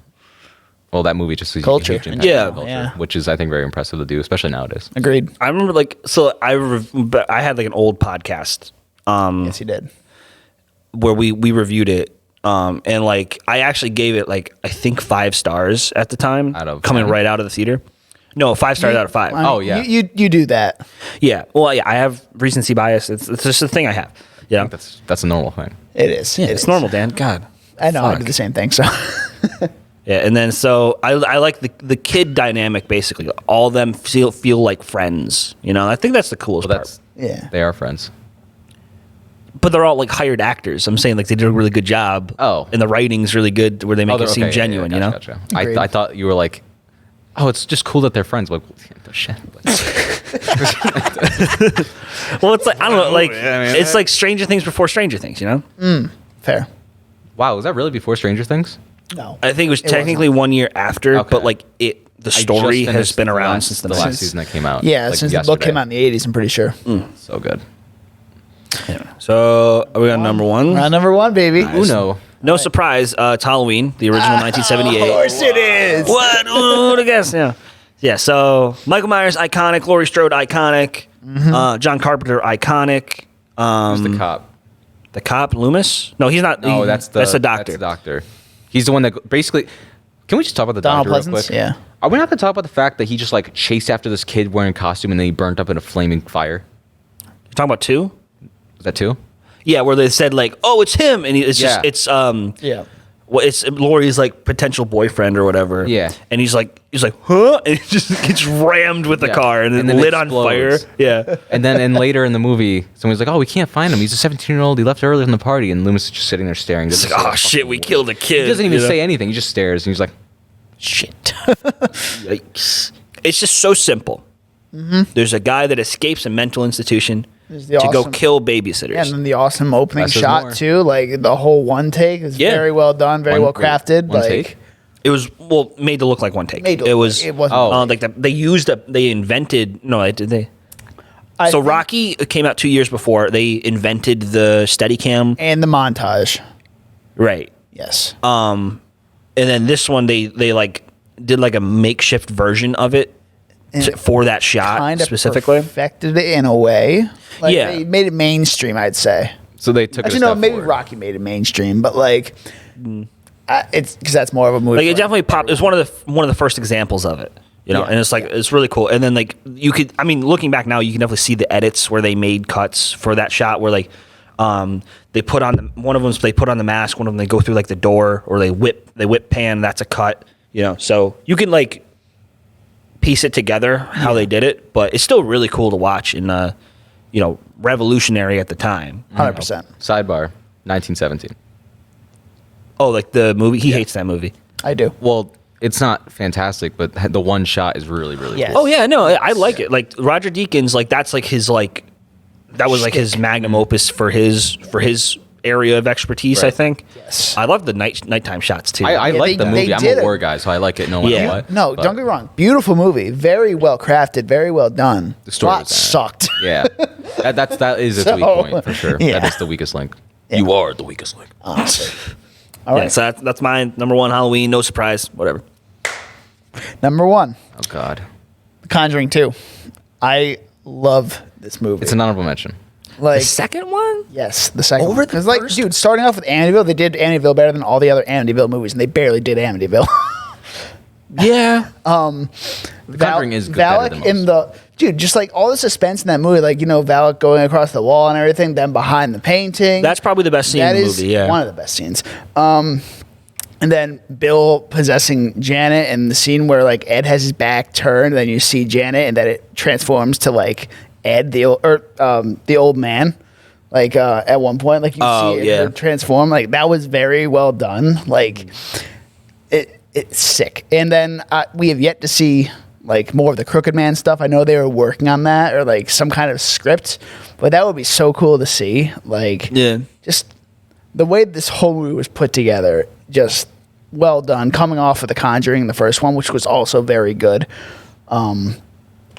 well, that movie just has Culture. a huge impact Yeah. on culture, Yeah. which is I think very impressive to do, especially nowadays. Agreed. I remember I had like an old podcast Yes, he did. where we reviewed it. And like I actually gave it like I think 5 stars at the time, Out of coming 10? right out of the theater. No, 5 stars out of 5. I mean, Oh, yeah. You do that. Yeah. Well, yeah, I have recency bias. It's just a thing I have. You know? That's a normal thing. It is. Yeah, It it's is. normal, Dan. God. I know. I Fuck. do the same thing. So Yeah, and then so I like the kid dynamic basically. All of them feel like friends. You know, I think that's the coolest Well, part. yeah. they are friends. But they're all like hired actors. I'm saying like they did a really good job. Oh. And the writing's really good where they make it seem genuine, you know? Gotcha. Agreed. I thought you were like, oh, it's just cool that they're friends. Like, well, shit. Well, it's like I don't know, like yeah, I mean, it's like Stranger Things before Stranger Things, you know? Fair. Wow, was that really before Stranger Things? No. I think it was It technically 1 year after, Okay. but like the story I just has finished been the around last- since the the last last. season that came out. Yeah, like, since the book yesterday. came out in the 80s, I'm pretty sure. So good. So are we on number 1? Round number 1, baby. Uno. No surprise, it's Halloween, the original 1978. Of course it is. What? Who would have guessed? Yeah. Yeah, so Michael Myers, iconic. Laurie Strode, iconic. John Carpenter, iconic. Who's the cop? The cop, Loomis? No, he's not. Oh, that's the doctor. That's the doctor. He's the one that basically. Can we just talk about the Donald doctor real Pleasance? quick? Yeah. Are we not going to talk about the fact that he just like chased after this kid wearing a costume and then he burnt up in a flaming fire? You're talking about 2? Is that 2? Yeah, where they said like, "Oh, it's him," and it's Yeah. just Yeah. well, it's Laurie's like potential boyfriend or whatever. Yeah. and he's like, huh? And he just gets rammed with the Yeah. car and, And then then lit on fire. explodes. Yeah, And then and later in the movie, someone's like, "Oh, we can't find him. He's a 17-year-old. He left early from the party." And Loomis is just sitting there staring. it's like, oh shit, we killed a kid. He doesn't even you know? say anything. He just stares and he's like, Shit. Yikes. It's just so simple. There's a guy that escapes a mental institution There's to the go awesome- kill babysitters. And then the awesome opening Less is shot more. too, like the whole one take is Yeah. very well done, very well crafted. One like take? It was made to look like one take. Made to it look was like- it wasn't- like they invented did they? I So think- Rocky came out 2 years before. They invented the Steadicam, and the montage. right? Yes. And then this one they like did like a makeshift version of it And for that shot kind of specifically. perfected it in a way. Like Yeah. they made it mainstream, I'd say. so they took Actually, it a no, step maybe forward. Rocky made it mainstream, but like, it's because that's more of a movie. Like it for, definitely popped. It was one of the first examples of it. You know, Yeah. and it's like it's really cool. And then like you could, I mean, looking back now, you can definitely see the edits where they made cuts for that shot where like they put on one of them they put on the mask, one of them they go through like the door or they whip pan. That's a cut. You know, so you can like piece it together how they did it, but it's still really cool to watch and revolutionary at the time. 100%. Sidebar, 1917. Oh, like the movie. He hates that movie. I do. Well, it's not fantastic, but the one shot is really, really Yes. cool. Oh yeah, no, I like it. Like Roger Deakins, like that's like his like that was like his magnum opus for his area of expertise. I Right. think. Yes. I love the nighttime shots too. I Yeah, like the they movie. I'm did a it. war guy, so I like it no matter Yeah. what. No, but don't get me wrong. Beautiful movie. Very well crafted. Very well done. The story Plot was bad. sucked. Yeah, that is its So, weak point for sure. yeah. That is the weakest link. Yeah. You are the weakest link. Honestly. All Yeah, right. so that's mine. Number 1, Halloween. No surprise. Whatever. Number 1, Oh God, The Conjuring 2. I love this movie. it's an honorable mention. like The second one. yes, the second Over one. the 'Cause, like, first? dude, starting off with Amityville, they did Amityville better than all the other Amityville movies, and they barely did Amityville. Yeah. The Conjuring is good, better than Valak in the dude, just like all the suspense in that movie, like Valak going across the wall and everything, then behind the painting. That's probably the best scene That in the is movie. Yeah. one of the best scenes. And then Bill possessing Janet, and the scene where like Ed has his back turned, and then you see Janet, and then it transforms to like Ed, the old man. Like at one point, like you Oh, see it yeah. her transform. Like that was very well done. Like it's sick. And then we have yet to see like more of the Crooked Man stuff. I know they were working on that or like some kind of script, but that would be so cool to see. Like Yeah. just the way this whole movie was put together, just well done. Coming off of The Conjuring, the first one, which was also very good.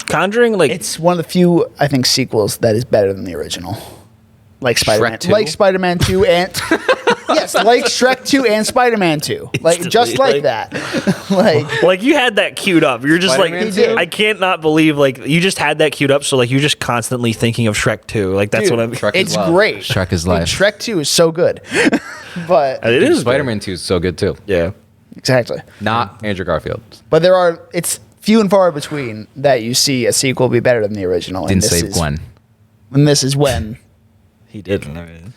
Conjuring, like It's one of the few, I think, sequels that is better than the original. Like Spider-Man, 2? like Spider-Man 2 and yes, like Shrek 2 and Spider-Man 2. Like just Instantly, like that. Like you had that queued up. You're just Spider-Man like, 2? I can't not believe like you just had that queued up. So like you're just constantly thinking of Shrek 2. Like that's Dude, what I'm. Shrek is it's love. great. Shrek is Like, life. Shrek 2 is so good. But It is Spider-Man 2 is so good too. Yeah. exactly. Not Andrew Garfield. But it's few and far between that you see a sequel be better than the original. and Didn't this save is- Gwen. And this is when. He didn't.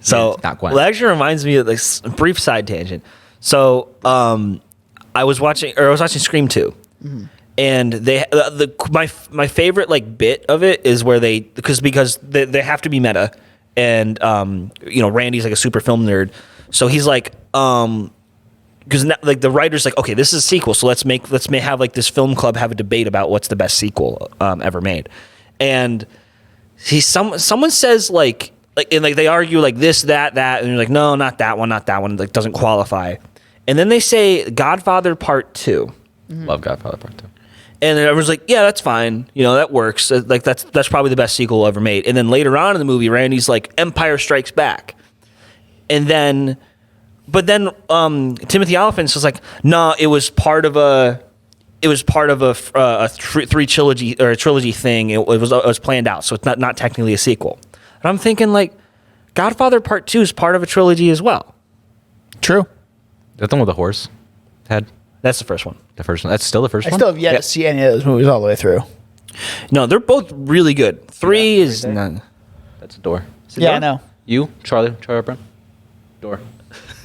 So Yeah, not Gwen. well, that actually reminds me of like a brief side tangent. So I was watching Scream 2. And they my favorite like bit of it is where because they have to be meta, and Randy's like a super film nerd, so he's like because like the writer's like, okay, this is a sequel, so let's have like this film club have a debate about what's the best sequel ever made, and someone says like and like they argue like this that and you're like, no, not that one, like doesn't qualify, and then they say Godfather Part 2. Love Godfather Part 2. And then everyone's like, yeah, that's fine. That works. Like that's probably the best sequel ever made. And then later on in the movie, Randy's like, Empire Strikes Back. And then, Timothy Olyphant was like, no, it was part of a three trilogy or a trilogy thing. It was planned out, so it's not technically a sequel. And I'm thinking like, Godfather Part 2 is part of a trilogy as well. True. Is that the one with the horse head? That's the first one. The first one. That's still the first I one. still have yet Yep. to see any of those movies all the way through. No, they're both really good. 3 is right there. not. That's a door. Yeah, I know. You, Charlie Brown. Door.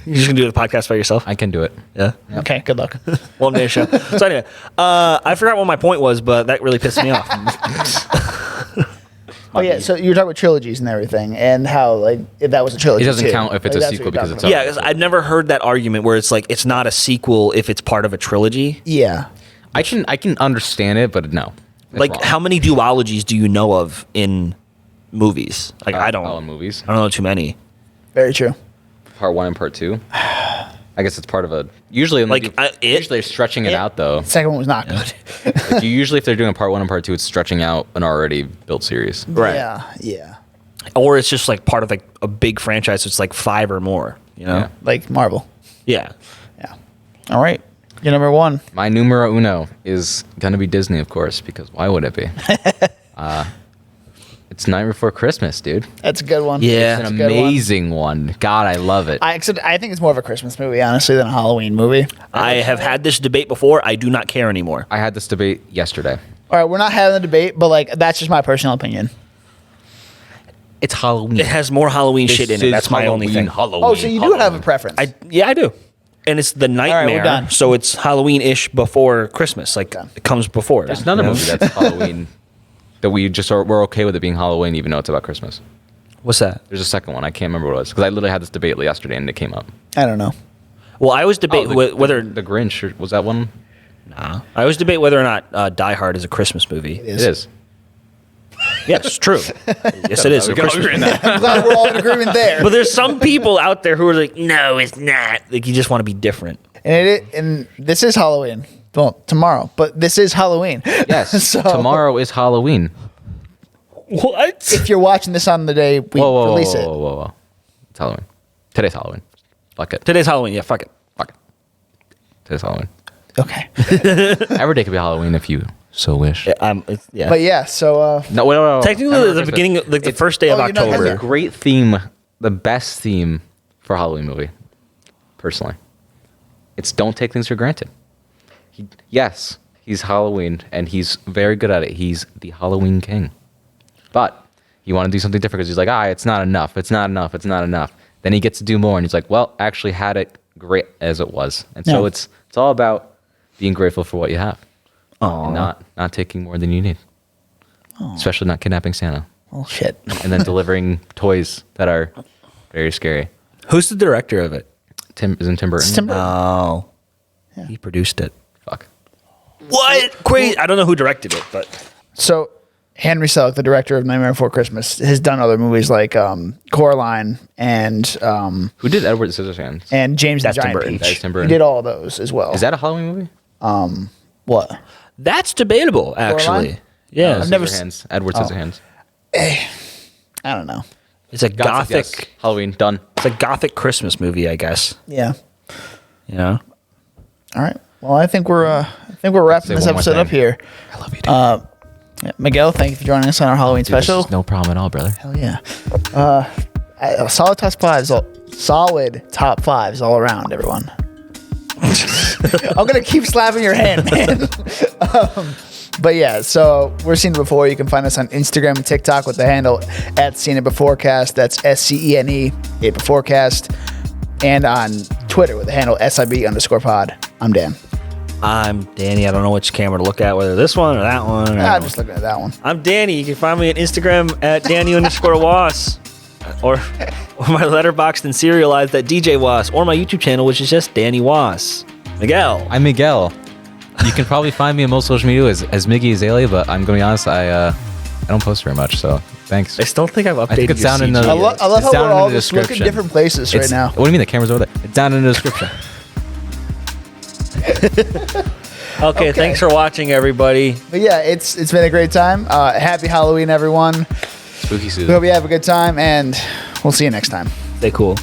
You're just gonna do the podcast by yourself. I can do it. Yeah. Okay, good luck. One day show. So anyway, I forgot what my point was, but that really pissed me off. Oh yeah, so you were talking about trilogies and everything, and how like if that was a trilogy. It doesn't too. count if it's Like, a that's what sequel you're because talking it's about. Yeah, 'cause I've never heard that argument where it's like it's not a sequel if it's part of a trilogy. Yeah. I can understand it, but no. It's Like, wrong. how many duologies do you know of in movies? Like, I don't. Oh, in movies. I don't know too many. Very true. Part 1 and part 2. I guess it's part of a. Usually, Like, usually they're stretching it out though. The second one was not good. Like, usually, if they're doing a part 1 and part 2, it's stretching out an already built series. Right. Yeah. Yeah. Or it's just like part of like a big franchise. So it's like 5 or more. You know? Yeah. Like Marvel. Yeah. Yeah. All right. Your number one. My numero uno is gonna be Disney, of course, because why would it be? It's Night Before Christmas, dude. That's a good one. Yeah. It's an a good one. amazing one. God, I love it. I think it's more of a Christmas movie, honestly, than a Halloween movie. I have had this debate before. I do not care anymore. I had this debate yesterday. All right, we're not having a debate, but like that's just my personal opinion. It's Halloween. It has more Halloween shit in it. That's my only thing. Halloween. Oh, so you do have a preference? Yeah, I do. And it's the nightmare. done. So it's Halloween-ish before Christmas. Like Done. it comes before. There's another you know? movie that's Halloween that we're okay with it being Halloween, even though it's about Christmas. What's that? There's a second one. I can't remember what it was because I literally had this debate yesterday and it came up. I don't know. Well, I always debate whether the Grinch was that one. I always debate whether or not Die Hard is a Christmas movie. It is. Yes, it's true. Yes, it is. We a can all Christmas agree on that. I'm glad we're all in agreement there. But there's some people out there who are like, no, it's not. Like you just want to be different. And this is Halloween. Well, tomorrow, but this is Halloween. Yes. So- Tomorrow is Halloween. What? If you're watching this on the day we release it, Whoa. It's Halloween. Today's Halloween. Fuck it. Today's Halloween. Yeah, fuck it. Fuck it. Today's Halloween. okay. Every day could be Halloween if you so wish. Yeah. But yeah, so No, wait. Technically, the beginning, like the first day of Oh, you're not- It's a October. great theme, the best theme for a Halloween movie, personally. It's don't take things for granted. Yes, he's Halloween, and he's very good at it. He's the Halloween king. But you want to do something different because he's like, it's not enough. It's not enough. It's not enough. Then he gets to do more, and he's like, well, actually had it great as it was. And so Yeah. it's all about being grateful for what you have. Aw. And not taking more than you need. Especially not kidnapping Santa. oh shit. And then delivering toys that are very scary. Who's the director of it? Isn't Tim Burton? It's Tim Burton. Oh, he produced it. Fuck. What? Crazy. I don't know who directed it, but So Henry Selick, the director of Nightmare Before Christmas, has done other movies like Coraline and Who did Edward Scissorhands? James That's the Tim Giant Burton. Peach. That's Tim Burton. He did all of those as well. Is that a Halloween movie? what? that's debatable, actually. Coraline? Yeah, I've never Scissorhands. Edward Scissorhands. I don't know. it's a gothic. Yes. Halloween done. It's a gothic Christmas movie, I guess. Yeah. You know. All right. Well, I think we're wrapping Say this one more episode up thing. here. I love you, dude. Yeah, Miguel, thank you for joining us on our Halloween special. This is no problem at all, brother. Hell yeah. Solid top fives all around, everyone. I'm gonna keep slapping your hand, man. But yeah, so we're Seen It Before. You can find us on Instagram and TikTok with the handle at Seen It Beforecast. That's SCENE It Beforecast, and on Twitter with the handle SIB_pod. I'm Dan. I'm Danny. I don't know which camera to look at, whether this one or that one. I'm just looking at that one. I'm Danny. You can find me on Instagram at Danny_Was. Or my letterboxed and serialized at DJ Was. Or my YouTube channel, which is just Danny Was. Miguel. I'm Miguel. You can probably find me on most social media as Miggy Azalea, but I'm going to be honest, I don't post very much, so thanks. I still think I've updated I think it's your down in the- CG. I love It's how down we're in all the just looking description. different places right It's- now. What do you mean the camera's over there? It's down in the description. Okay, thanks for watching, everybody. But yeah, it's been a great time. Happy Halloween, everyone. Spooky We season. hope you have a good time, and we'll see you next time. Stay cool.